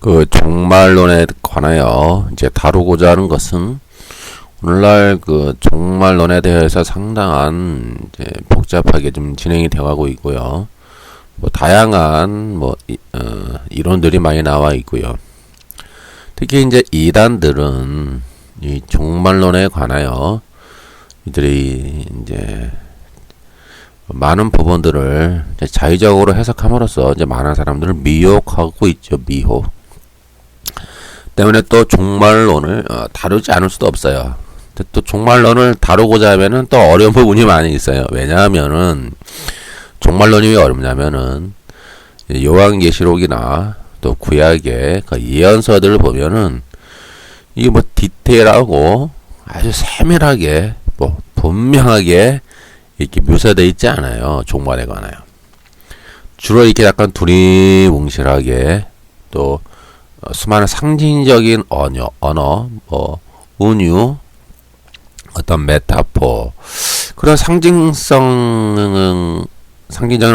그 종말론에 관하여 이제 다루고자 하는 것은 오늘날 그 종말론에 대해서 상당한 이제 복잡하게 좀 진행이 되어가고 있고요. 뭐 다양한 이론들이 많이 나와 있고요. 특히 이제 이단들은 이 종말론에 관하여 이들이 이제 많은 부분들을 이제 자의적으로 해석함으로써 이제 많은 사람들을 미혹하고 있죠. 미혹. 때문에 또 종말론을 다루지 않을 수도 없어요. 또 종말론을 다루고자 하면은 또 어려운 부분이 많이 있어요. 왜냐하면은 종말론이 왜 어렵냐면은 요한계시록이나 또 구약의 그 예언서들을 보면은 이게 뭐 디테일하고 아주 세밀하게 뭐 분명하게 이렇게 묘사되어 있지 않아요. 종말에 관하여. 주로 이렇게 약간 두리뭉실하게 또 수많은 상징적인 언어, 뭐 은유, 어떤 메타포 그런 상징적인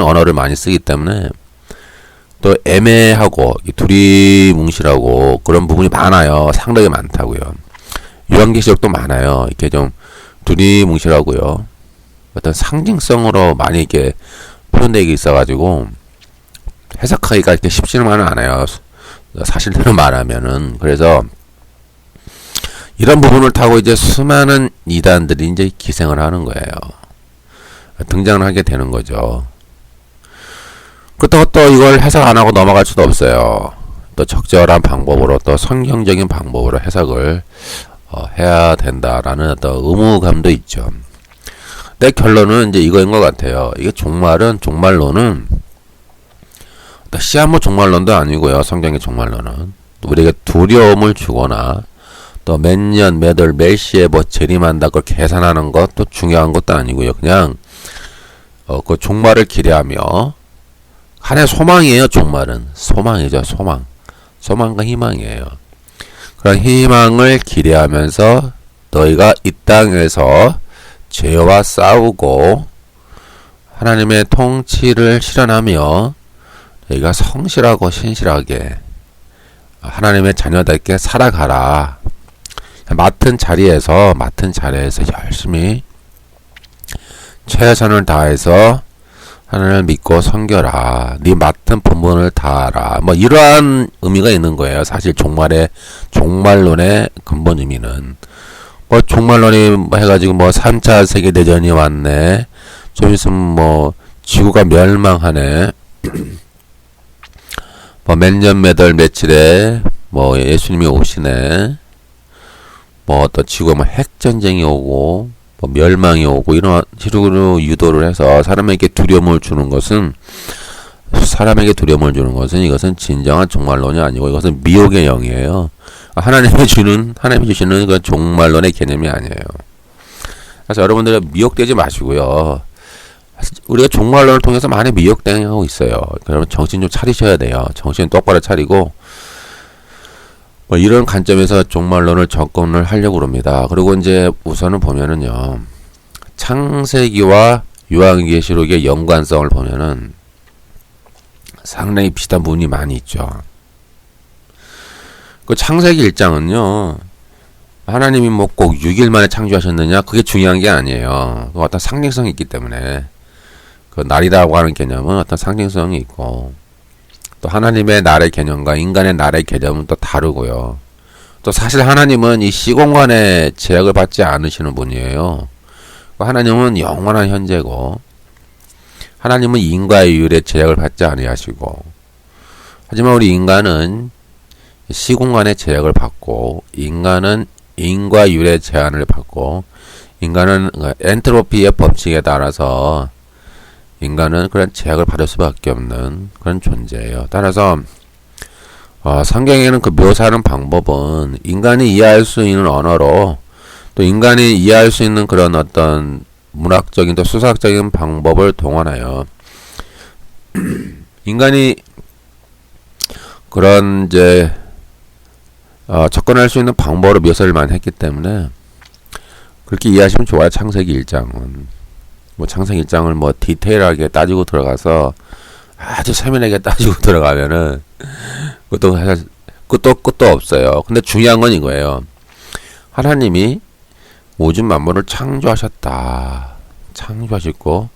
언어를 많이 쓰기 때문에 또 애매하고 두리뭉실하고 그런 부분이 많아요. 상당히 많다고요. 요한계시록도 많아요. 이렇게 좀 두리뭉실하고요. 어떤 상징성으로 많이 이렇게 표현되어 있어가지고 해석하기가 이렇게 쉽지만은 않아요. 사실대로 말하면은. 그래서 이런 부분을 타고 이제 수많은 이단들이 이제 기생을 하는 거예요. 등장을 하게 되는 거죠. 그렇다고 또 이걸 해석 안 하고 넘어갈 수도 없어요. 또 적절한 방법으로 또 성경적인 방법으로 해석을 해야 된다라는 어떤 의무감도 있죠. 내 결론은 이제 이거인 것 같아요. 이게 종말론은 시한부 종말론도 아니고요. 성경의 종말론은 우리에게 두려움을 주거나 또 몇 년, 몇 월, 몇 시에 뭐 재림한다 그걸 계산하는 것도 중요한 것도 아니고요. 그냥 그 종말을 기대하며 하나의 소망이에요. 종말은 소망이죠. 소망과 희망이에요. 그런 희망을 기대하면서 너희가 이 땅에서 죄와 싸우고 하나님의 통치를 실현하며 너희가 성실하고 신실하게 하나님의 자녀답게 살아가라. 맡은 자리에서 열심히 최선을 다해서 하나님을 믿고 섬겨라. 네 맡은 본분을 다하라. 뭐 이러한 의미가 있는 거예요. 사실 종말론의 근본 의미는 뭐 종말론이 해가지고 뭐 3차 세계대전이 왔네. 좀 있으면 뭐 지구가 멸망하네. 뭐 몇 년 몇 월 며칠에 뭐 예수님이 오시네. 뭐 또 지구에 뭐 핵전쟁이 오고 뭐 멸망이 오고 이런 식으로 유도를 해서 사람에게 두려움을 주는 것은 이것은 진정한 종말론이 아니고 이것은 미혹의 영이에요. 하나님이 주시는 그 종말론의 개념이 아니에요. 그래서 여러분들 미혹되지 마시고요. 우리가 종말론을 통해서 많이 미혹당하고 있어요. 그러면 정신 좀 차리셔야 돼요. 정신 똑바로 차리고 뭐 이런 관점에서 종말론을 접근을 하려고 합니다. 그리고 이제 우선은 보면은요. 창세기와 요한계시록의 연관성을 보면은 상당히 비슷한 부분이 많이 있죠. 그 창세기 1장은요. 하나님이 뭐 꼭 6일 만에 창조하셨느냐? 그게 중요한 게 아니에요. 어떤 상징성이 있기 때문에 그 날이라고 하는 개념은 어떤 상징성이 있고 또 하나님의 날의 개념과 인간의 날의 개념은 또 다르고요. 또 사실 하나님은 이 시공간에 제약을 받지 않으시는 분이에요. 하나님은 영원한 현재고 하나님은 인과의 유일에 제약을 받지 아니하시고 하지만 우리 인간은 시공간의 제약을 받고 인간은 인과 유래 제한을 받고 인간은 엔트로피의 법칙에 따라서 인간은 그런 제약을 받을 수밖에 없는 그런 존재예요. 따라서 성경에는 그 묘사하는 방법은 인간이 이해할 수 있는 언어로 또 인간이 이해할 수 있는 그런 어떤 문학적인 또 수사학적인 방법을 동원하여 인간이 그런 이제 접근할 수 있는 방법으로 묘사를 많이 했기 때문에 그렇게 이해하시면 좋아요. 창세기 1장은 뭐 창세기 1장을 뭐 디테일하게 따지고 들어가서 아주 세밀하게 따지고 들어가면은 그것도 사실 끝도 없어요. 근데 중요한 건 이거예요. 하나님이 모든 만물을 창조하셨다. 창조하셨고,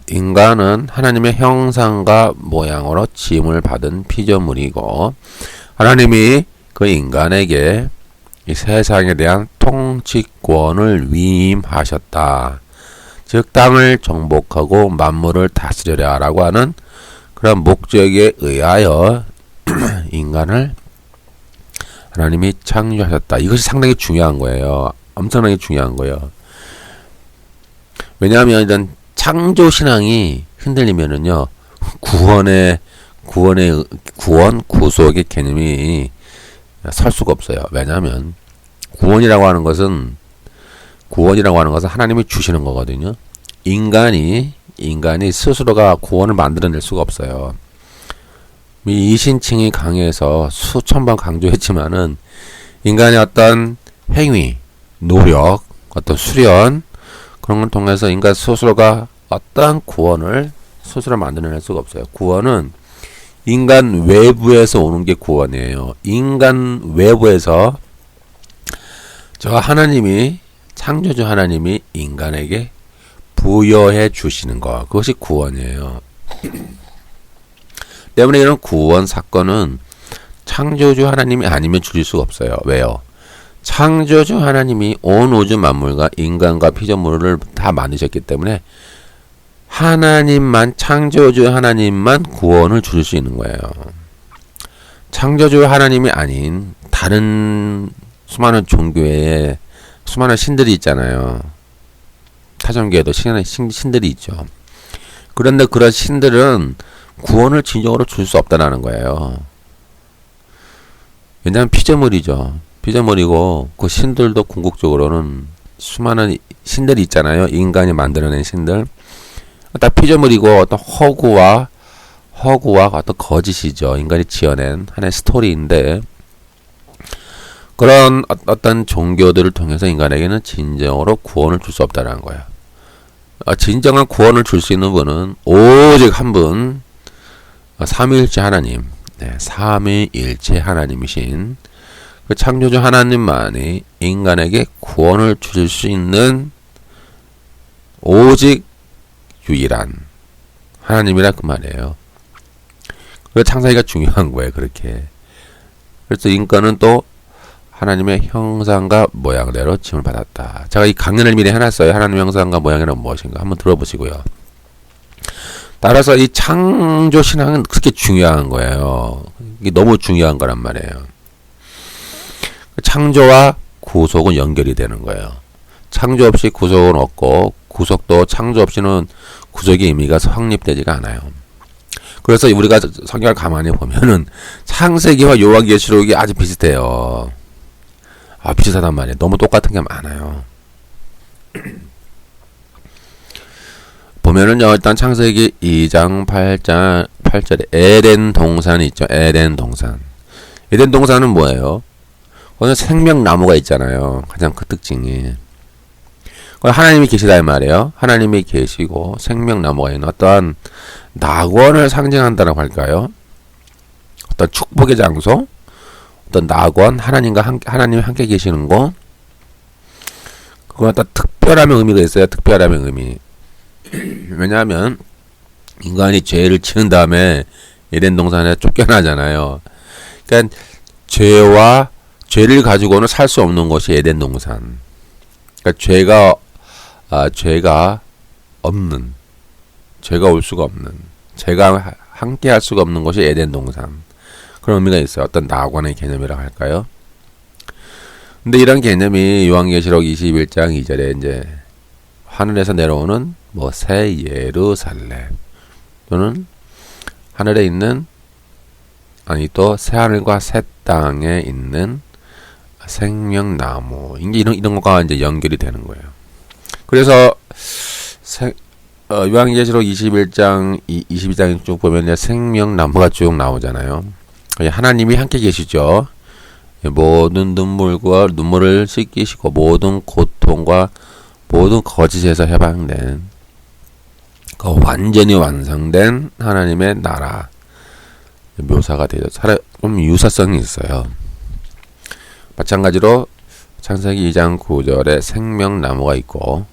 인간은 하나님의 형상과 모양으로 지음을 받은 피조물이고, 하나님이 그 인간에게 이 세상에 대한 통치권을 위임하셨다. 즉 땅을 정복하고 만물을 다스려라 라고 하는 그런 목적에 의하여 인간을 하나님이 창조하셨다. 이것이 상당히 중요한 거예요. 엄청나게 중요한 거예요. 왜냐하면 이런 창조 신앙이 흔들리면은요, 구원, 구속의 개념이 설 수가 없어요. 왜냐하면 구원이라고 하는 것은 하나님이 주시는 거거든요. 인간이 스스로가 구원을 만들어낼 수가 없어요. 이 이신칭이 강해서 수천 번 강조했지만은 인간의 어떤 행위, 노력, 어떤 수련 그런 걸 통해서 인간 스스로가 어떠한 구원을 스스로 만들어낼 수가 없어요. 구원은 인간 외부에서 오는 게 구원이에요. 인간 외부에서 저 하나님이 창조주 하나님이 인간에게 부여해 주시는 것, 그것이 구원이에요. 때문에 이런 구원 사건은 창조주 하나님이 아니면 주실 수가 없어요. 왜요? 창조주 하나님이 온 우주 만물과 인간과 피조물을 다 만드셨기 때문에 하나님만, 창조주 하나님만 구원을 주실 수 있는 거예요. 창조주 하나님이 아닌 다른 수많은 종교에 수많은 신들이 있잖아요. 타종교에도 신들이 있죠. 그런데 그런 신들은 구원을 진정으로 줄 수 없다는 거예요. 왜냐하면 피조물이죠. 피조물이고 그 신들도 궁극적으로는 수많은 신들이 있잖아요. 인간이 만들어낸 신들. 다 피조물이고 어떤 허구와 어떤 거짓이죠. 인간이 지어낸 하나의 스토리인데 그런 어떤 종교들을 통해서 인간에게는 진정으로 구원을 줄 수 없다는 거예요. 진정한 구원을 줄 수 있는 분은 오직 한 분, 삼위일체 하나님, 삼위일체 하나님이신 그 창조주 하나님만이 인간에게 구원을 주실 수 있는 오직 유일한 하나님이라 그 말이에요. 그래서 창세기가 중요한 거예요. 그렇게. 그래서 인간은 또 하나님의 형상과 모양대로 지음을 받았다. 제가 이 강연을 미리 해놨어요. 하나님의 형상과 모양이란 무엇인가 한번 들어보시고요. 따라서 이 창조 신앙은 그렇게 중요한 거예요. 이게 너무 중요한 거란 말이에요. 창조와 구속은 연결이 되는 거예요. 창조 없이 구속은 없고 구속도 창조 없이는 구속의 의미가 확립되지가 않아요. 그래서 우리가 성경을 가만히 보면은 창세기와 요한계시록이 아주 비슷해요. 비슷하단 말이에요. 너무 똑같은 게 많아요. 보면은요, 일단 창세기 2장 8절에 에덴 동산이 있죠. 에덴 동산. 에덴 동산은 뭐예요? 거기는 생명나무가 있잖아요. 가장 그 특징이. 하나님이 계시다 이 말이에요. 하나님이 계시고 생명나무가 있는 어떠한 낙원을 상징한다라고 할까요? 어떤 축복의 장소, 어떤 낙원, 하나님이 함께 계시는 곳, 그건 어떤 특별함의 의미가 있어요. 특별함의 의미. 왜냐하면 인간이 죄를 지은 다음에 에덴 동산에 쫓겨나잖아요. 그러니까 죄를 가지고는 살 수 없는 것이 에덴 동산. 그러니까 죄가 올 수가 없는, 죄가 함께 할 수가 없는 것이 에덴 동산. 그런 의미가 있어요. 어떤 낙원의 개념이라고 할까요? 근데 이런 개념이 요한계시록 21장 2절에 이제 하늘에서 내려오는 새 예루살렘 또는 하늘에 있는 또 새 하늘과 새 땅에 있는 생명나무 이런 거가 이제 연결이 되는 거예요. 그래서 요한계시록 22장 쭉 보면 생명나무가 쭉 나오잖아요. 하나님이 함께 계시죠. 모든 눈물을 씻기시고 모든 고통과 모든 거짓에서 해방된 그 완전히 완성된 하나님의 나라. 묘사가 되죠. 좀 유사성이 있어요. 마찬가지로 창세기 2장 9절에 생명나무가 있고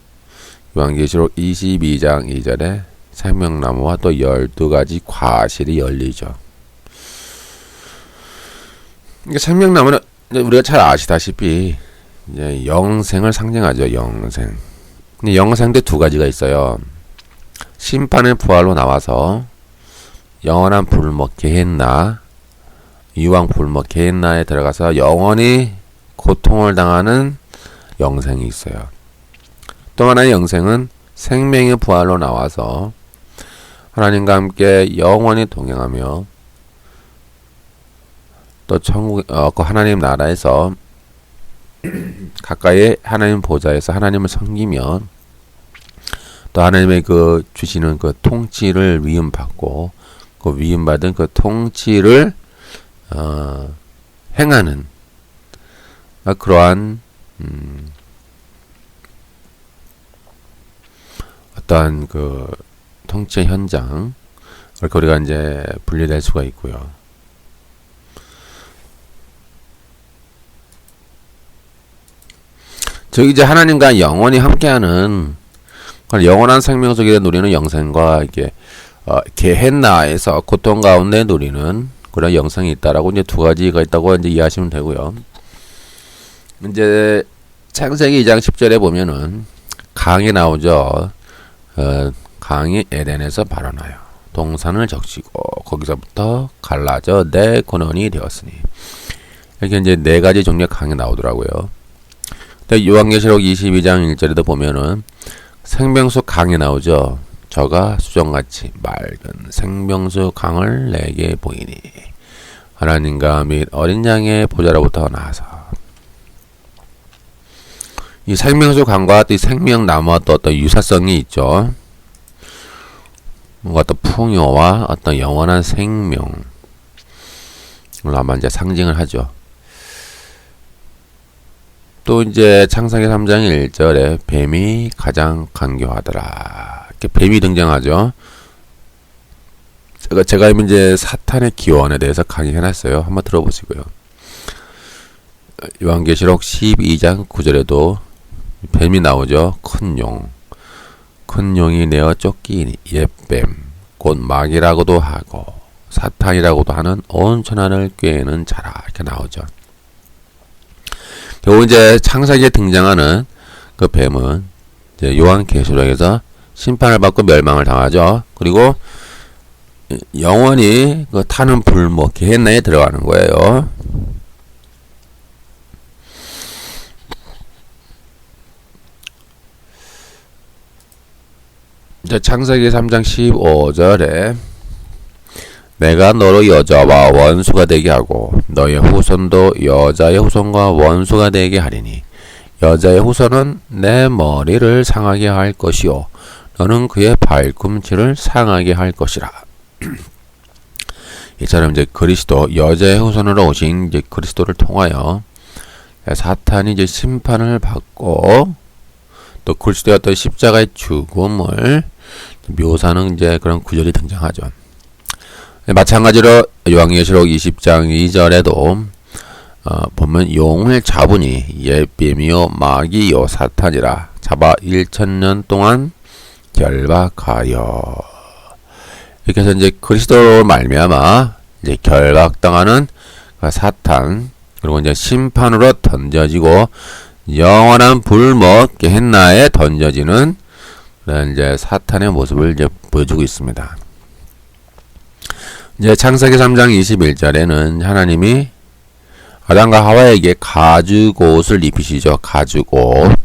요한계시록 22장 2절에 생명나무와 또 12가지 과실이 열리죠. 그러니까 생명나무는 우리가 잘 아시다시피 이제 영생을 상징하죠. 영생. 근데 영생도 두 가지가 있어요. 심판의 부활로 나와서 영원한 불목 게헨나, 유황 불목 게헨나에 들어가서 영원히 고통을 당하는 영생이 있어요. 또 하나의 영생은 생명의 부활로 나와서 하나님과 함께 영원히 동행하며 또 천국, 그 하나님 나라에서 가까이 하나님 보좌에서 하나님을 섬기면 또 하나님의 그 주시는 그 통치를 위임받고 그 위임받은 그 통치를 행하는 그러한 어떠한 그 통치 현장 그렇게 우리가 이제 분리될 수가 있고요. 즉 이제 하나님과 영원히 함께하는 영원한 생명 속에 누리는 영생과 이게 게헨나에서 고통 가운데 누리는 그런 영생이 있다라고 이제 두 가지가 있다고 이제 이해하시면 되고요. 이제 창세기 2장 10절에 보면은 강이 나오죠. 강이 에덴에서 발원하여 동산을 적시고 거기서부터 갈라져 네 근원이 되었으니 이렇게 이제 네 가지 종류의 강이 나오더라고요. 요한계시록 22장 1절에도 보면은 생명수 강이 나오죠. 저가 수정같이 맑은 생명수 강을 내게 보이니 하나님과 및 어린 양의 보좌로부터 나와서 이 생명수 강과 또 이 생명나무와 또 어떤 유사성이 있죠. 뭔가 어떤 풍요와 어떤 영원한 생명을 아마 이제 상징을 하죠. 또 이제 창세기 3장 1절에 뱀이 가장 간교하더라. 이렇게 뱀이 등장하죠. 제가 이제 사탄의 기원에 대해서 강의해놨어요. 한번 들어보시고요. 요한계시록 12장 9절에도 뱀이 나오죠. 큰 용. 큰 용이 내어 쫓기니 옛뱀 곧 마귀라고도 하고 사탄이라고도 하는 온 천하를 꾀는 자라 이렇게 나오죠. 결국 이제 창세기에 등장하는 그 뱀은 이제 요한계시록에서 심판을 받고 멸망을 당하죠. 그리고 영원히 그 타는 불목 게헨나에 들어가는 거예요. 이제 창세기 3장 15절에 내가 너로 여자와 원수가 되게 하고 너의 후손도 여자의 후손과 원수가 되게 하리니 여자의 후손은 내 머리를 상하게 할 것이요 너는 그의 발꿈치를 상하게 할 것이라. 이처럼 이제 그리스도 여자의 후손으로 오신 이제 그리스도를 통하여 사탄이 이제 심판을 받고 또 그리스도의 어떤 십자가의 죽음을 묘사하는 이제 그런 구절이 등장하죠. 마찬가지로 요한계시록 20장 2절에도 보면 용을 잡으니 옛뱀이요 마귀요 사탄이라 잡아 1000년 동안 결박하여 이렇게 해서 이제 그리스도로 말미암아 이제 결박당하는 사탄 그리고 이제 심판으로 던져지고 영원한 불목 게헨나에 던져지는 그런 이제 사탄의 모습을 이제 보여주고 있습니다. 이제 창세기 3장 21절에는 하나님이 아담과 하와에게 가죽옷을 입히시죠. 가죽옷.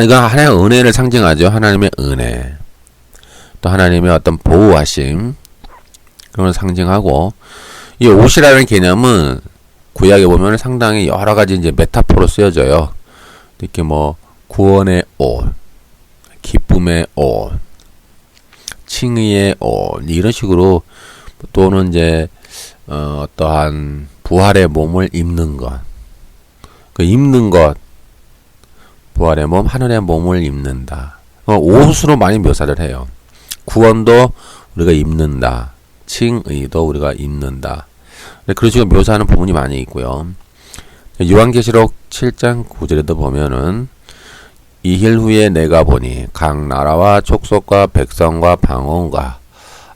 이건 하나님의 은혜를 상징하죠. 하나님의 은혜. 또 하나님의 어떤 보호하심. 그런 걸 상징하고, 이 옷이라는 개념은 구약에 보면 상당히 여러 가지 이제 메타포로 쓰여져요. 이렇게 뭐, 구원의 옷, 기쁨의 옷, 칭의의 옷, 이런 식으로 또는 이제 어떠한 부활의 몸을 입는 것, 그 입는 것, 부활의 몸, 하늘의 몸을 입는다. 옷으로 많이 묘사를 해요. 구원도 우리가 입는다. 칭의도 우리가 입는다. 그런 식으로 묘사하는 부분이 많이 있고요. 요한계시록 7장 9절에도 보면은 이힐 후에 내가 보니 각 나라와 족속과 백성과 방언과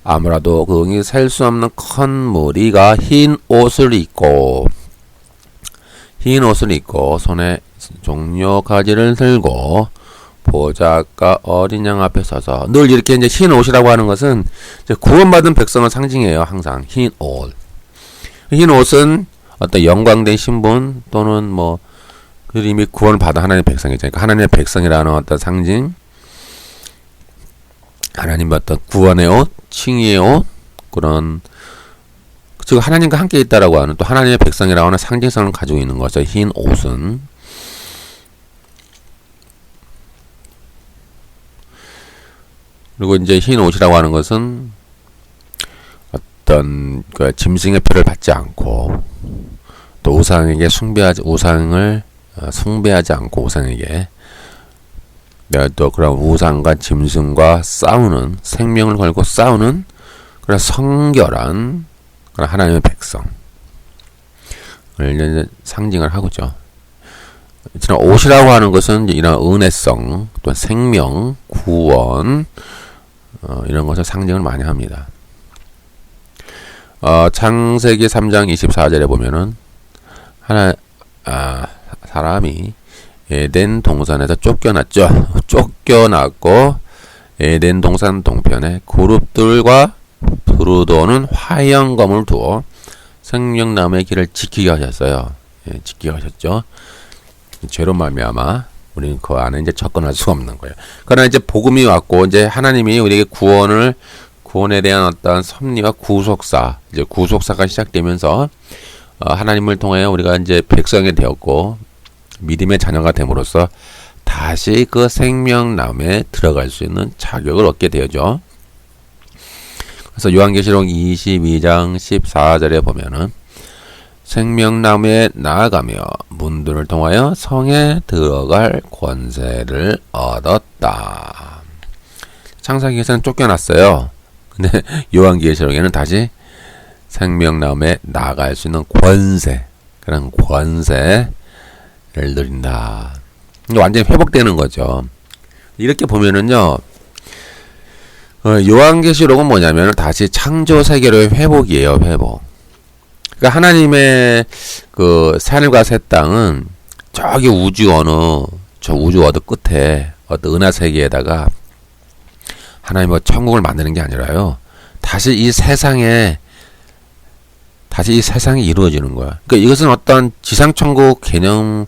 아무라도 그응이 셀 수 없는 큰 무리가 흰 옷을 입고 손에 종려 가지를 들고 보좌과 어린 양 앞에 서서 늘 이렇게 이제 흰 옷이라고 하는 것은 이제 구원받은 백성을 상징해요. 항상 흰 옷. 흰 옷은 어떤 영광된 신분 또는 뭐 이미 구원을 받은 하나님의 백성이죠. 그러니까 하나님의 백성이라는 어떤 상징, 하나님의 어떤 구원의 옷, 칭의의 옷, 그런 즉 하나님과 함께 있다라고 하는 또 하나님의 백성이라고 하는 상징성을 가지고 있는 거죠. 흰 옷은. 그리고 이제 흰 옷이라고 하는 것은 어떤 그 짐승의 표를 받지 않고 또 우상에게 우상을 숭배하지 않고 우상에게 내가 또 그런 우상과 짐승과 싸우는 생명을 걸고 싸우는 그런 성결한 그런 하나님의 백성을 이제 상징을 하고죠. 이런 옷이라고 하는 것은 이런 은혜성, 또 생명, 구원 이런 것을 상징을 많이 합니다. 창세기 3장 24절에 보면은 사람이 에덴 동산에서 쫓겨났죠. 쫓겨났고 에덴 동산 동편에 그룹들과 두루도는 화영검을 두어 생명나무의 길을 지키게 하셨어요. 예, 지키게 하셨죠. 죄로 말미암아 우리는 그 안에 이제 접근할 수가 없는 거예요. 그러나 이제 복음이 왔고 이제 하나님이 우리에게 구원에 대한 어떤 섭리와 이제 구속사가 시작되면서 하나님을 통해 우리가 이제 백성이 되었고 믿음의 자녀가 됨으로써 다시 그 생명나무에 들어갈 수 있는 자격을 얻게 되죠. 그래서 요한계시록 22장 14절에 보면은 생명나무에 나아가며 문들을 통하여 성에 들어갈 권세를 얻었다. 창세기에서는 쫓겨났어요. 근데 요한계시록에는 다시 생명나무에 나아갈 수 있는 그런 권세를 누린다. 완전히 회복되는 거죠. 이렇게 보면은요, 요한계시록은 뭐냐면 다시 창조 세계로의 회복이에요. 회복. 그러니까 하나님의 그 하늘과 새 땅은 저기 우주 어느 끝에 어떤 은하 세계에다가 하나님의 천국을 만드는 게 아니라요. 다시 이 세상이 이루어지는 거야. 그러니까 이것은 어떤 지상천국 개념,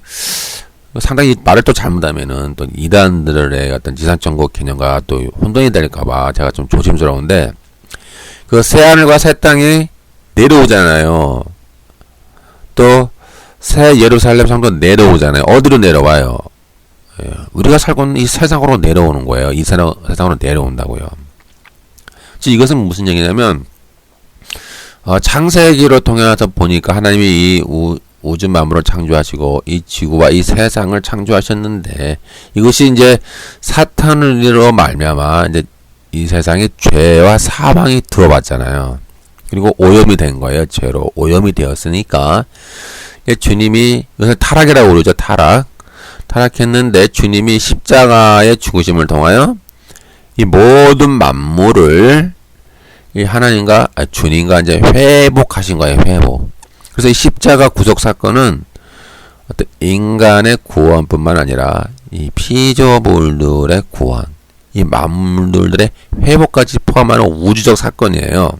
상당히 말을 또 잘못하면은 또 이단들의 어떤 지상천국 개념과 또 혼돈이 될까봐 제가 좀 조심스러운데, 그 새하늘과 새 땅이 내려오잖아요. 또 새 예루살렘 성도 내려오잖아요. 어디로 내려와요? 우리가 살고 있는 이 세상으로 내려오는 거예요. 이 세상으로 내려온다고요. 즉 이것은 무슨 얘기냐면, 창세기로 통해서 보니까 하나님이 이 우주 만물을 창조하시고 이 지구와 이 세상을 창조하셨는데, 이것이 이제 사탄으로 말미암아 이제 이 세상에 죄와 사망이 들어왔잖아요. 그리고 오염이 된 거예요. 죄로 오염이 되었으니까 주님이 이것을 타락이라고 부르죠. 타락했는데 주님이 십자가의 죽으심을 통하여 이 모든 만물을 이 주님과 이제 회복하신 거예요. 회복. 그래서 이 십자가 구속 사건은 어떤 인간의 구원뿐만 아니라 이 피조물들의 구원, 이 만물들의 회복까지 포함하는 우주적 사건이에요.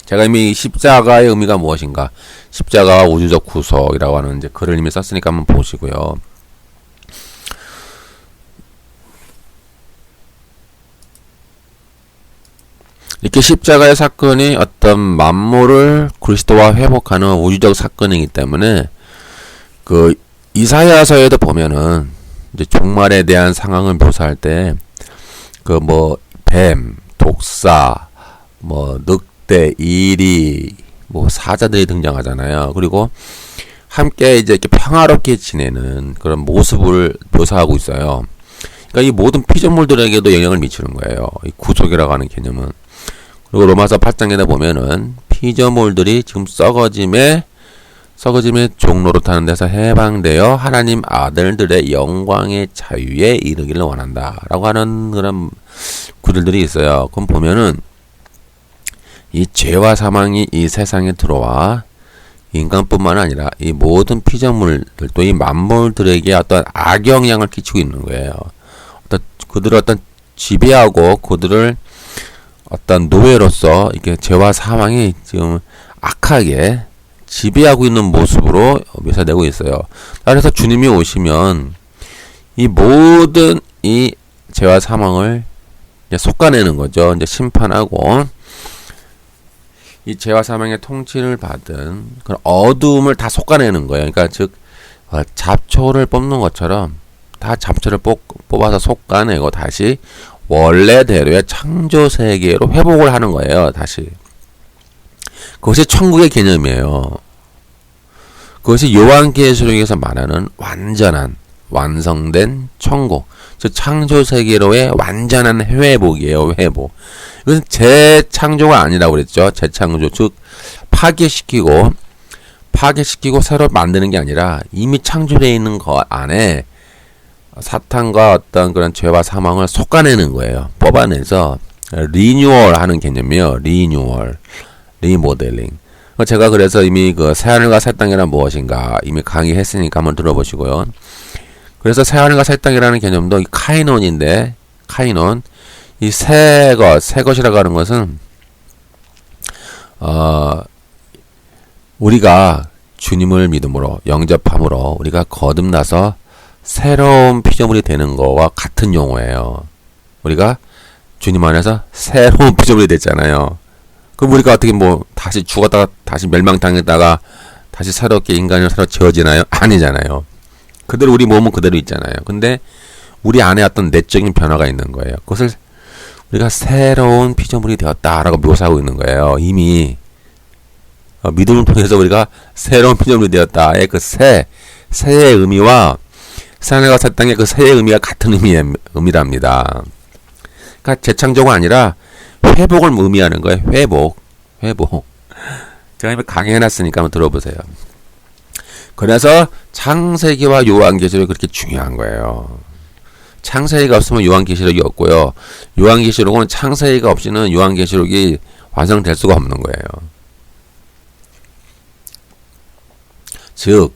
제가 이미 십자가의 의미가 무엇인가, 십자가와 우주적 구속이라고 하는 이제 글을 이미 썼으니까 한번 보시고요. 이렇게 십자가의 사건이 어떤 만물을 그리스도와 회복하는 우주적 사건이기 때문에 그 이사야서에도 보면은 이제 종말에 대한 상황을 묘사할 때 그 뭐 뱀, 독사, 뭐 늑대, 이리, 뭐 사자들이 등장하잖아요. 그리고 함께 이제 이렇게 평화롭게 지내는 그런 모습을 묘사하고 있어요. 그러니까 이 모든 피조물들에게도 영향을 미치는 거예요. 이 구속이라고 하는 개념은. 그리고 로마서 8장에다 보면은 피조물들이 지금 썩어짐의 종로로 타는 데서 해방되어 하나님 아들들의 영광의 자유에 이르기를 원한다 라고 하는 그런 구절들이 있어요. 그럼 보면은 이 죄와 사망이 이 세상에 들어와 인간뿐만 아니라 이 모든 피조물들 또 이 만물들에게 어떤 악영향을 끼치고 있는 거예요. 그들을 어떤 지배하고 그들을 어떤 노예로서 이렇게 죄와 사망이 지금 악하게 지배하고 있는 모습으로 묘사되고 있어요. 그래서 주님이 오시면 이 모든 이 죄와 사망을 이제 솎아내는 거죠. 이제 심판하고 이 죄와 사망의 통치를 받은 그런 어두움을 다 솎아내는 거예요. 그러니까 즉 잡초를 뽑는 것처럼 다 잡초를 뽑아서 솎아내고 다시 원래대로의 창조 세계로 회복을 하는 거예요. 다시. 그것이 천국의 개념이에요. 그것이 요한계시록에서 말하는 완전한 완성된 천국, 즉 창조 세계로의 완전한 회복이에요. 회복. 이것은 재창조가 아니라고 그랬죠. 재창조, 즉 파괴시키고 새로 만드는 게 아니라 이미 창조되어 있는 것 안에 사탄과 어떤 그런 죄와 사망을 솎아내는 거예요. 뽑아내서 리뉴얼 하는 개념이에요. 리뉴얼, 리모델링. 제가 그래서 이미 그 새하늘과 새 땅이란 무엇인가 이미 강의했으니까 한번 들어보시고요. 그래서 새하늘과 새 땅이라는 개념도 이 카이논인데, 카이논, 이 새 것이라고 하는 것은 우리가 주님을 믿음으로 영접함으로 우리가 거듭나서 새로운 피조물이 되는 거와 같은 용어예요. 우리가 주님 안에서 새로운 피조물이 됐잖아요. 그럼 우리가 어떻게 뭐 다시 죽었다가 다시 멸망당했다가 다시 새롭게 인간으로 새로 지어지나요? 아니잖아요. 그대로 우리 몸은 그대로 있잖아요. 근데 우리 안에 어떤 내적인 변화가 있는 거예요. 그것을 우리가 새로운 피조물이 되었다라고 묘사하고 있는 거예요. 이미 믿음을 통해서 우리가 새로운 피조물이 되었다의 그 새의 의미와 새하늘과 새 땅의 그 새의 의미가 같은 의미랍니다. 그러니까 재창조가 아니라 회복을 의미하는 거예요. 회복. 제가 이미 강의해놨으니까 한번 들어보세요. 그래서 창세기와 요한계시록이 그렇게 중요한 거예요. 창세기가 없으면 요한계시록이 없고요. 요한계시록은 창세기가 없이는 요한계시록이 완성될 수가 없는 거예요. 즉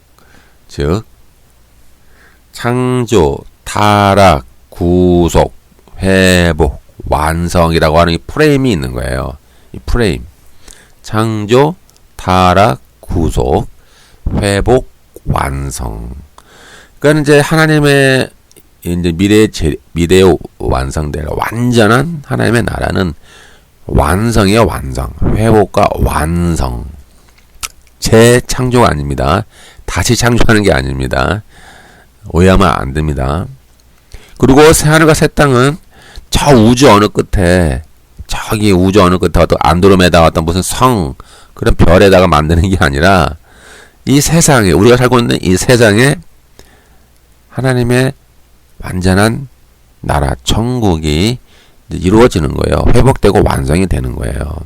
창조, 타락, 구속, 회복, 완성이라고 하는 이 프레임이 있는 거예요. 이 프레임. 창조, 타락, 구속, 회복, 완성. 그러니까 이제 하나님의 이제 미래에 완성될 완전한 하나님의 나라는 완성이에요. 완성. 회복과 완성. 재창조가 아닙니다. 다시 창조하는 게 아닙니다. 오해하면 안 됩니다. 그리고 새하늘과 새 땅은 저 우주 어느 끝에, 저기 우주 어느 끝에 어떤 안드로메다 어떤 무슨 성, 그런 별에다가 만드는 게 아니라 이 세상에, 우리가 살고 있는 이 세상에 하나님의 완전한 나라, 천국이 이루어지는 거예요. 회복되고 완성이 되는 거예요.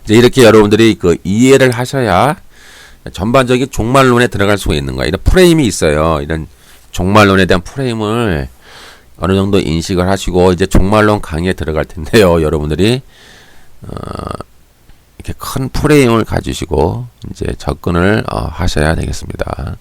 이제 이렇게 여러분들이 그 이해를 하셔야 전반적인 종말론에 들어갈 수가 있는 거예요. 이런 프레임이 있어요. 이런 종말론에 대한 프레임을 어느 정도 인식을 하시고 이제 종말론 강의에 들어갈 텐데요. 여러분들이 이렇게 큰 프레임을 가지시고 이제 접근을 하셔야 되겠습니다.